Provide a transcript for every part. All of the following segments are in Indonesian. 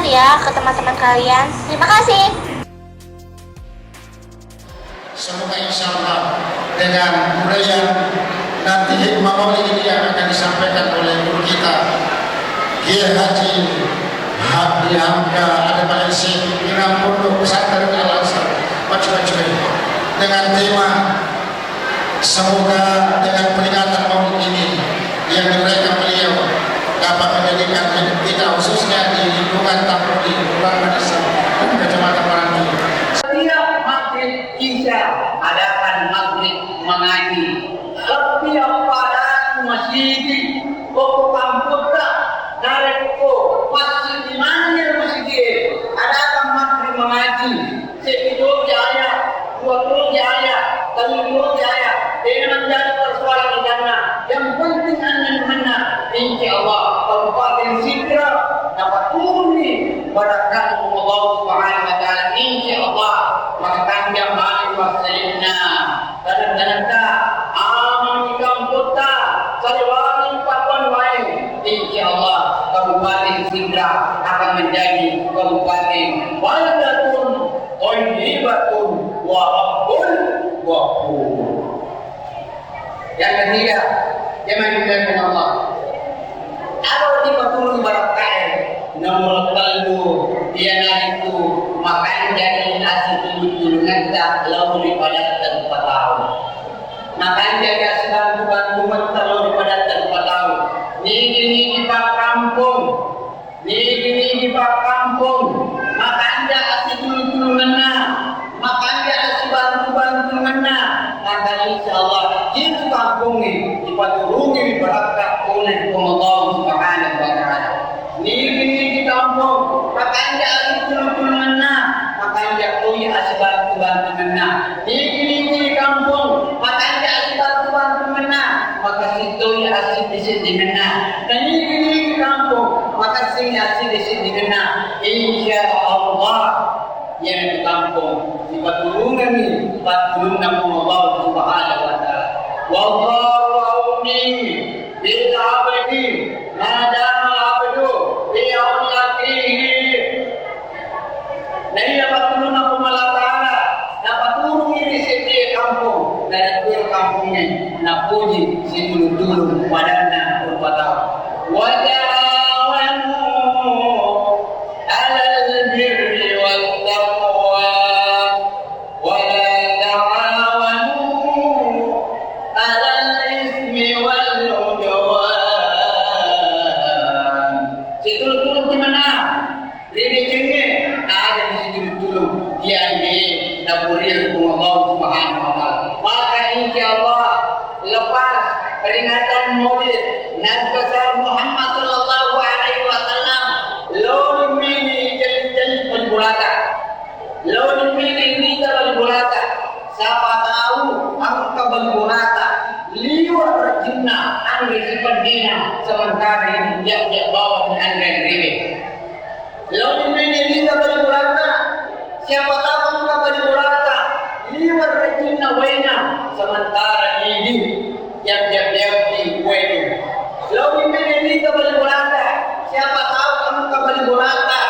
ya ke teman-teman kalian. Terima kasih. Semoga insya Allah dengan budaya nanti hikmah maulid ini yang akan disampaikan oleh guru kita Kiai Haji Habdi Hamka ada Malaysia Imam Pondok Pesantren Al-Azhar Pacuan dengan tema semoga dengan peringatan maulid ini yang diberikan beliau dapat menjadikan hidup kita khususnya di lingkungan Tampudi Kelurahan Desa dan Kecamatan Marangi. Setiap maghrib isya adakan maghrib mengaji. Setiap pada masjid koko kampus dari koko masjid di mana masjid adakan maghrib mengaji. Sekitu jaya, dua jaya, telur jaya. Ini menjadi persoalan jannah. Yang penting anda mana, insya Allah Kabupaten Sidra dapat turun barakat Allah Subhanahu Wa Taala. Insya Allah maka yang balik wasilna. Kadang-kadang aman di kampung sariwani papan wae. Insya Allah Kabupaten Sidra akan menjadi kabupaten baldatun thayyibatun wa rabbul ghafur. Yang ketiga, jangan dibiarkan Allah. Kalau dipaturun barakat, nomor kalbu dia itu makan jadi asal tulungan tak lalu daripada tempat tahu. Makan jadi asal bantu lalu daripada tempat tahu. Ni pak kampung, ni pak kampung. Makan dia asal tulungan makan dia asal bantu mana. Maka insyaallah itu kampung ini dipaturungi barakat oleh Allah Subhanahu Wa Taala. Ni kampung makan dia asal mana, makan dia koi asal bantu mana. Ni kampung makan dia asal bantu mana, maka situ asal di sini mana. Dan ni kampung maka sini asal di sini mana. Insyaallah yang di kampung dipaturungan ni patulungan Allah Subhanahu Wa Taala. Wallahu auni bil abdi madama abdu bi aulatihi. Nai dapat tulungan Allah Taala dapat turun di setiap kampung dari dua kampungnya nak puji si dulu padana berpatah. Wajah peringatan Maulid Nabi besar Muhammad sallallahu alaihi wasallam lalu ini jadi bulata. Lalu ini bulata. Siapa tahu angka bulata liwat jinnah angin sepedina sementara ini dia bawa dengan angin. Lalu ini bulata. Siapa tahu angka bulata liwat jinnah wena sementara ini yang dia di kueno. Lalu ini kembali bulata. Siapa tahu kamu kembali bulata?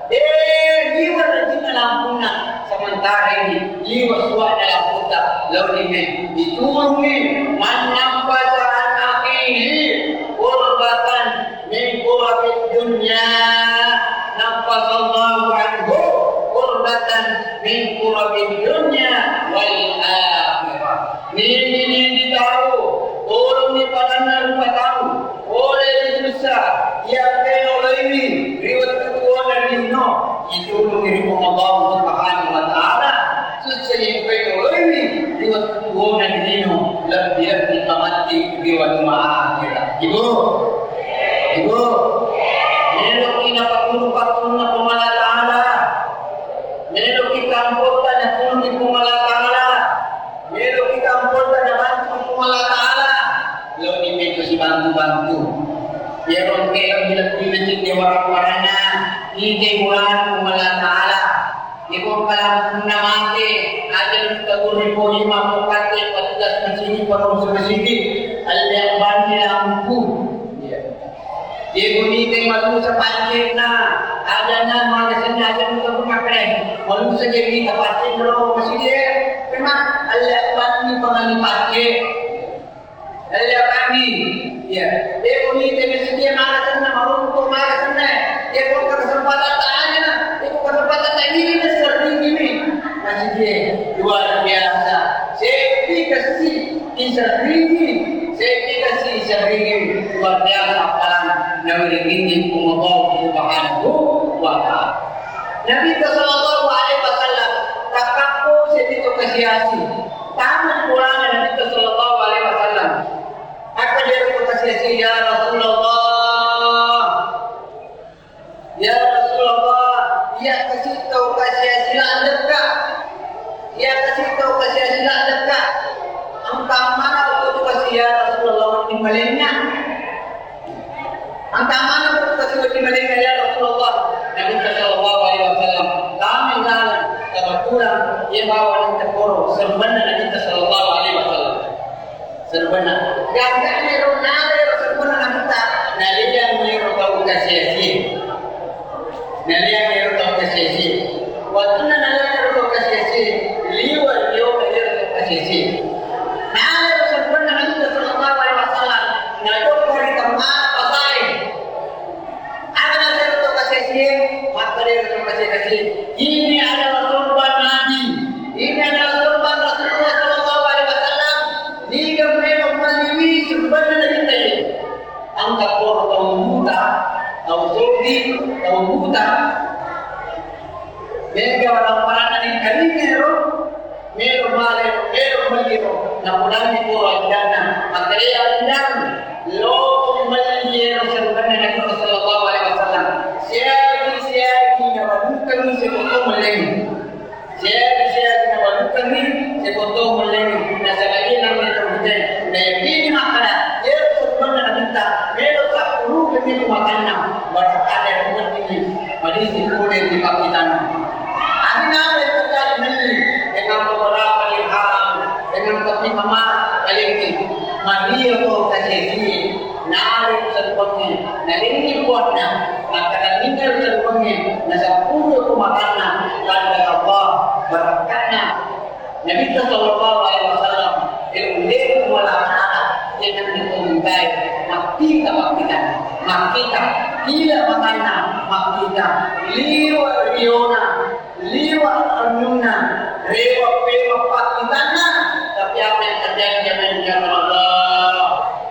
Jiwa rajin lampunya. Sementara ini jiwa suat dalam putar. Lalu ini diturungi menampakkan akhiri kurbatan min kurabit dunia. Nampak sallallahu anhu kurbatan min kurabit dunia wal akhirah. Ini tahu, tolong di padana rumah tahu, oleh besar, yang oleh ini, riwayat ketua dari Nino, itu diri Allah Subhanahu Wa Taala, sesuai oleh ini, riwayat ketua dari Nino, lebih dikamati riwayat akhirat. Ibu, melok kita patulun pemala Taala, melok kita ampunkan dan turun di pemala Taala. Melo kita ampunkan dan bantu Allah Ta'ala. Lalu ini itu si bantu-bantu. Ya Ron kaya bila-bila di warna-warna. Ini bulan Allah Ta'ala. Ibu kalau mati, ada kita gurih-gurih mampu kate, petugas masjid, perusahaan masjid. Al yang bantu lampu. Dia bunyi malu sepanjang na ada na mga senjata untuk memakai malu saja kita pakai kalau masih dia memang Allah kami pengali pakai Allah kami ya dia bunyi masih dia marah sana malu untuk marah sana dia pun kesempatan tanya na dia pun kesempatan tanya ini sering ini masih dia luar biasa saya kasih kisah ini saya sering luar biasa dalam Nabi ini Allah Subhanahu wa Ta'ala. Nabi sallallahu alaihi wasallam takapo sedito kasiasi. Taman pulang Nabi sallallahu alaihi wasallam. Apa dia kasiasi ya Rasulullah? Ya Rasulullah, ya kasih tahu kasiasi landak ka. Ya kasih tahu kasiasi landak ka. Engkau mana waktu kasih ya Rasulullah di malingnya? Engkau mana waktu kasih di malingnya ya Rasulullah? Nabi sallallahu alaihi wasallam kami jalan kebetulan ia bawa dan tekoro serbana Nabi sallallahu alaihi wasallam serbana gagak meru nare serbana Nabi ta nalian meru tahu kasih nalian meru tahu kasih waktu nalian meru tahu kasih liwat liwat meru tahu kasih nare serbana Nabi sallallahu alaihi wasallam ngajo kori tamah pasai ada meru tahu kasih maka dia meru tahu kasih ini adalah sorban Nabi ini adalah sorban Rasulullah sallallahu alaihi wasallam jika mereka meliwi sorban Nabi tadi angkat koro tahu buta tahu sogi tahu buta mereka orang-orang yang kalimero mero maliro na pulang di koro dana maka dia dan lo maliro sorban Nabi sallallahu alaihi wasallam siagi na wadukan ni sekoto meleng siagi na wadukan ni sekoto meleng na salagi na meterute na yakini makana dia sorban na kita melo sa puru kami kumakan na barakada rumat ini madisi kode di pakitan adina berkata meli dengan beberapa ilham dengan tapi mama kalingki maria ko kasih nari serbangnya nalingi buatnya maka tinggal serbangnya nasa puro kumakanna kanda Allah barakatnya Nabi sallallahu alaihi wasallam ilmu wala ta'ala dengan ditumbai makita makita kila makana makita liwa riona liwa anuna rewa pewa pakitana tapi apa yang terjadi zaman Allah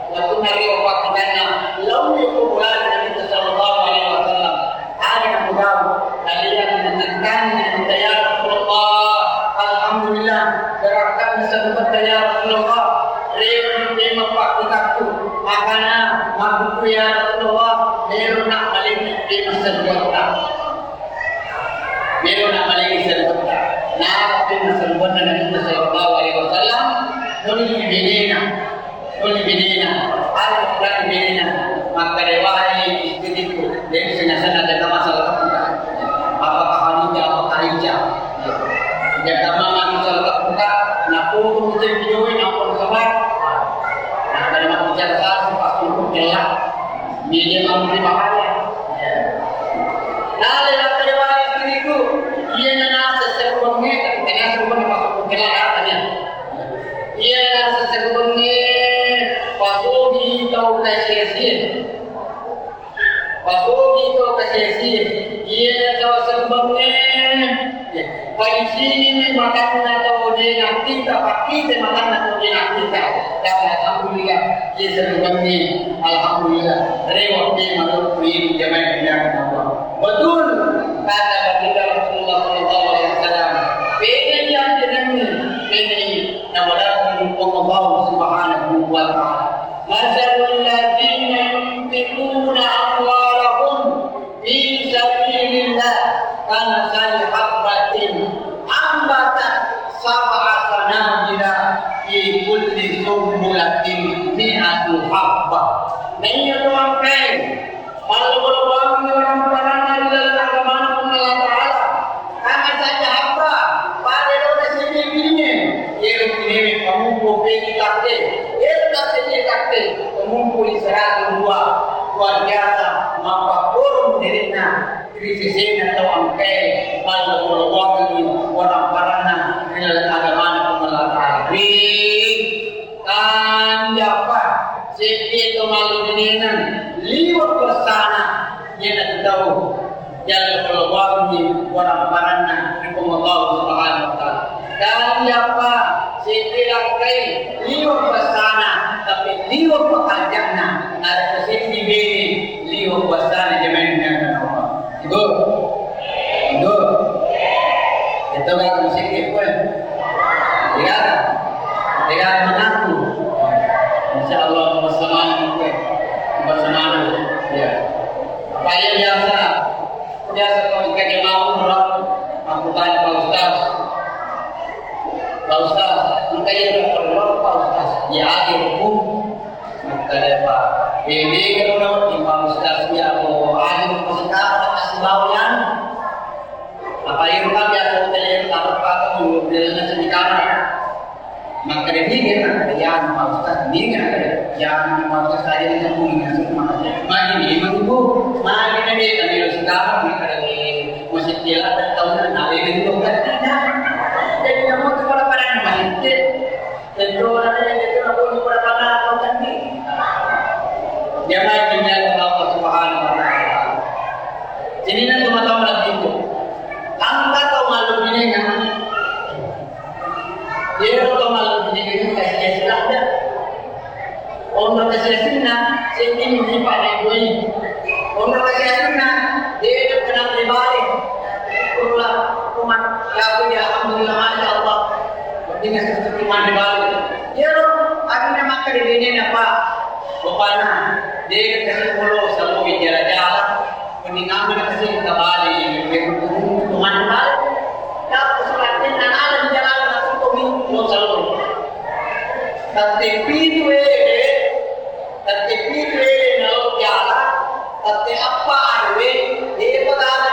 waktu hari waktunya lalu kumpulan Nabi sallallahu alaihi wasallam ada mudah kalian menentang ya Rasulullah alhamdulillah berkat sebab ya Rasulullah rewa mempakitaku makana mampu ya Rasulullah meru nak balik di masjidnya meru nak balik di masjidnya nah di masjidnya Nabi sallallahu alaihi wasallam Nuli binina, ada bulan binina, maka dewai istriku, dari sana ada masalah kita. Apakah Khadijah, apakah Aisyah? Jika mama masalah kita, nak pun kita videoin apa sahabat. Nah, pada masa jasa pasti pun gelap, dia mampu bahaya. Nah, lewat dewai istriku, dia nana seseorangnya, tapi tengah seorang masuk gelap katanya. Ia nana seseorangnya. Pasogi tahu kasih ia tahu sebabnya polisi ini makan atau dia nak kita pakai makan atau dia nak kita dan alhamdulillah ia sebabnya alhamdulillah rewat dia malu beri jemaah yang Allah betul kata baginda Rasulullah sallallahu alaihi wasallam pengen yang jenengan pengen namanya Allah Subhanahu wa Ta'ala masalul ladzina yunfiquna amwalahum fi sabilillah kamathali habbatin ambatat sab'a sanabila fi kulli sumbulatin mi'atu habbah menyuangkan malu-malu orang orang di dalam agama Allah Ta'ala kami saja hamba pada orang sini ini yang ini kamu boleh kita kakte kamu boleh serah dua luar biasa mapakurung dirinya krisis atau angkai kalau ini orang parana dalam agama pemelati kan apa sih itu malu dirinya liwat bersana yang tahu yang kalau ini orang parana Allah Subhanahu wa taala dan apa sih kai liwat bersana tapi liwat pekerjaannya ada kesini ini liwat bersana jemaahnya itu kan musik pun tidak mengaku insyaallah bersama ya apa yang biasa kalau kita mau orang aku tanya Pak Ustaz kita yang perlu Pak Ustaz ya ada hukum kata Pak ini kalau Imam Ustaz ya mau ada perkara kasih bawayan apa yang kan biasa hotel taruh kata mobilnya sedikit maka dia kan yang Pak Ustaz ini kan yang Pak Ustaz saja yang punya semua ini menunggu mana dia kan dia sekarang maka dia masih tidak ada tahun nanti itu kan tidak jadi kamu tu pada pada masjid tentu orang yang itu aku di pada pada tahun nanti dia main dengan Allah Subhanahu wa taala jadi nanti cuma lagi itu angkat atau malu ini kan dia atau malu ini kasih silahkan orang kasih silahkan sehingga di pada ini orang kasih silahkan dia kena dibalik ulah umat ya alhamdulillah masyaallah dengan seperti mana balik ya akhirnya maka di sini apa bapana dia kasih puluh selalu jalan-jalan meningaman kasih kembali teman balik ya selain ada di jalan langsung tuh selalu tapi itu kalau jalan tapi apa arwe dia pada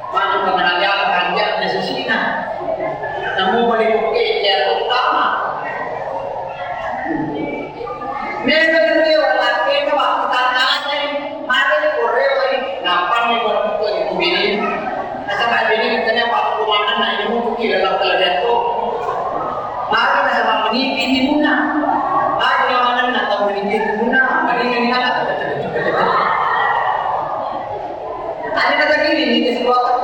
mana pengaja kerja nesusina namun boleh buke cara utama mereka itu laki itu waktu tangannya mari koreo ini nampak nih kalau itu begini asal begini katanya waktu kemana nah ini mau buki dalam televisi mari sama meniti timuna mari mana nak tahu meniti timuna mari ini nak ada kata gini ini sesuatu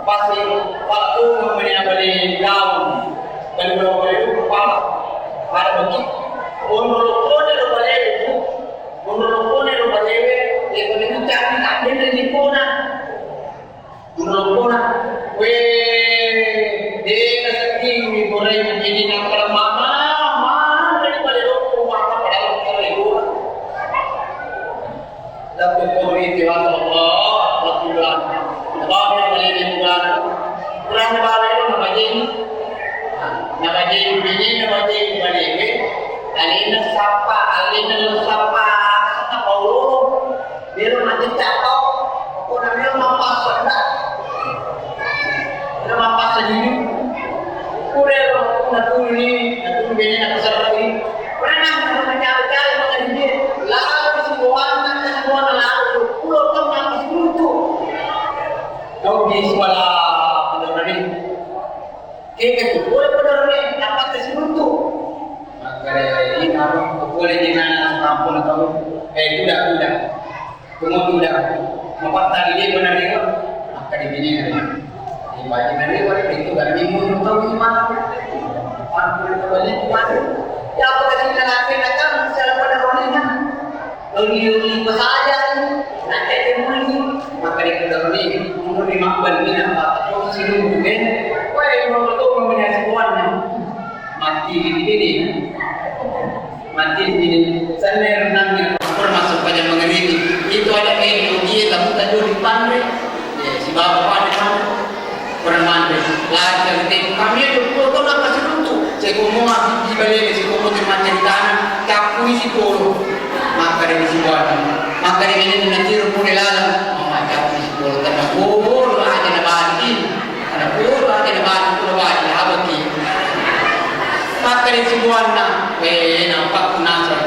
pasti waktu kemudian beli daun beli kepala ada bagi untuk lo balewe itu itu cari tak ada di pona we dia kesini boleh menjadi nak mama dari balik rumah pada itu tapi kalau itu Allah bulan Allah yang beli bulan balik namanya ini balik alina sapa kata Paulo biar mati cakap aku namanya mampas benda kita mampas sendiri kurel natu bini nak serati pernah mencari mengenai lalu semua lalu pulau teman itu kau di sekolah penerima kita boleh penerima dapat keseluruh ini harus boleh jenazah kampung atau tidak kemudian empat tadi dia benar juga maka di sini di bagian ini itu kan minggu tahu gimana aku kembali gimana ya apa kasih lagi nak misalnya pada orangnya lagi saja nanti dimulai maka di kedua ini umur 5 bulan apa terus sini juga wah umur itu mempunyai semuanya mati di sini mati di sini saya renangnya termasuk pada mengenai itu ada teknologi tapi tadi di pandai si bapak pandai orang mandi lagi yang itu kami itu foto nak kasih lucu saya ngomong di balik si komo teman cerita capu isi polo maka dari si buat maka dari ini nanti rumah lalang mama capu isi polo karena polo ada nabadi karena polo ada nabadi polo badi habaki maka dari si buat na nampak kunasa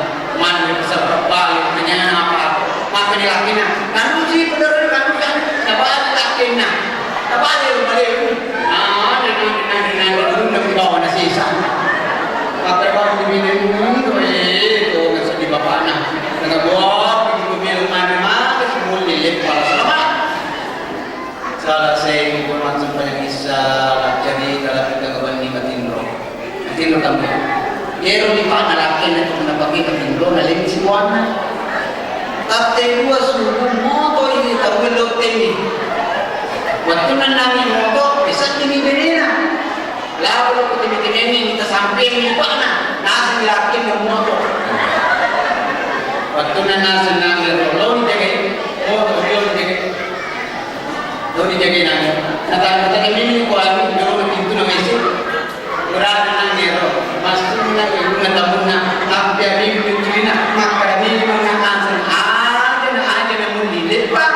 mandi besar berbalik menyana apa maka dari lakina kanu si pedara kanu kan nabadi lakina nabadi balik nanti bawa nasi sisa pakai bawang diminum itu nggak sedih bapaknya dengan buah minum mana semua lilit kepala selamat salah saya bermaksud banyak kisah jadi kalau kita kembali ke Tindro kamu dia di mana laki itu mendapat ke Tindro nalih semuanya tapi dua suruh moto ini tahu belok tinggi waktu nanti moto bisa tinggi benina lalu ketika ini kita sampai di mana nasi yakin bermoto waktu nasi nangis lalu dijaga moto lalu dijaga nangis kata ini kuali dulu pintu nangis berada nangis masuk nangis nangis tapi ada yang bercerita maka ini mengancam ada namun di depan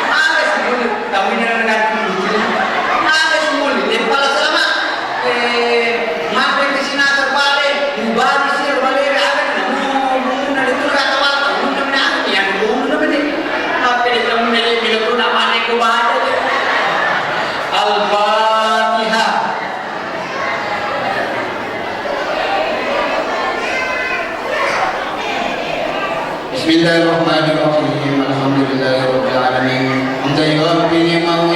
ada semua kamu ini ada ada semua di depan selama mampir ke sini terbalik, balik sih balik ada, mungkin ada tu kata apa, mungkin ada yang mungkin ada, mampir kamu dari bilang nama ni kau baca je. Al-Fatihah. Bismillahirrahmanirrahim. Alhamdulillahirabbil alamin. Hamdan wa ni'mahu